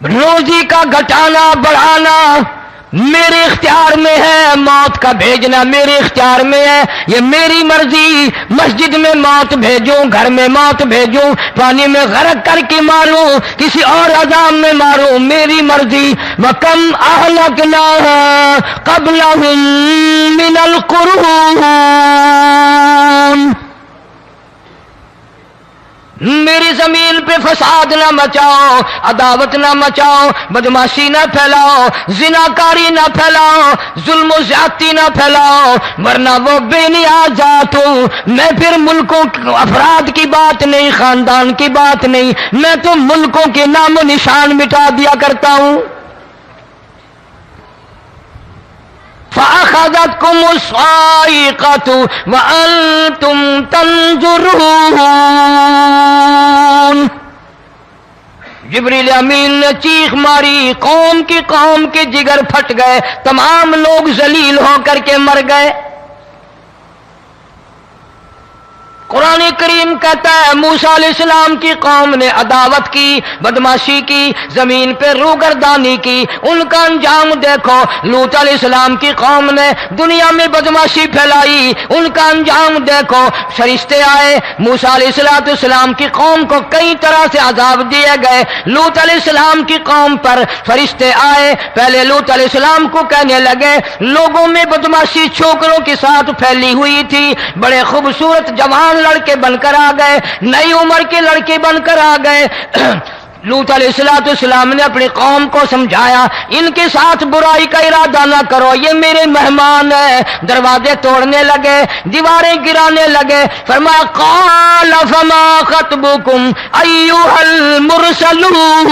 روزی کا گھٹانا بڑھانا میرے اختیار میں ہے، موت کا بھیجنا میرے اختیار میں ہے، یہ میری مرضی۔ مسجد میں موت بھیجوں، گھر میں موت بھیجوں، پانی میں غرق کر کے ماروں، کسی اور عذاب میں ماروں، میری مرضی۔ وَكَمْ أَهْلَكْنَا قَبْلَهُم مِّنَ الْقُرُونِ، میری زمین پہ فساد نہ مچاؤ، عداوت نہ مچاؤ، بدماشی نہ پھیلاؤ، زناکاری نہ پھیلاؤ، ظلم و زیادتی نہ پھیلاؤ، ورنہ وہ بے نیاز ذات ہوں۔ میں پھر ملکوں افراد کی بات نہیں، خاندان کی بات نہیں، میں تو ملکوں کے نام و نشان مٹا دیا کرتا ہوں۔ فَأَخَذَتْكُمُ الصَّاعِقَةُ وَأَنْتُمْ تَنظُرُونَ، جبریل امین نے چیخ ماری، قوم کے جگر پھٹ گئے، تمام لوگ ذلیل ہو کر کے مر گئے۔ قرآن کریم کہتا ہے موسیٰ علیہ السلام کی قوم نے عداوت کی، بدماشی کی، زمین پہ روگردانی کی، ان کا انجام دیکھو۔ لوط علیہ السلام کی قوم نے دنیا میں بدماشی پھیلائی، ان کا انجام دیکھو۔ فرشتے آئے، موسیٰ علیہ السلام کی قوم کو کئی طرح سے عذاب دیے گئے۔ لوط علیہ السلام کی قوم پر فرشتے آئے، پہلے لوط علیہ السلام کو کہنے لگے لوگوں میں بدماشی چھوکروں کے ساتھ پھیلی ہوئی تھی، بڑے خوبصورت جوان لڑکے بن کر آ گئے، نئی عمر کے لڑکے بن کر آ گئے۔ لوط علیہ السلام نے اپنی قوم کو سمجھایا ان کے ساتھ برائی کا ارادہ نہ کرو، یہ میرے مہمان ہیں۔ دروازے توڑنے لگے، دیواریں گرانے لگے، فرمایا قال فما خطبکم ایھا المرسلون،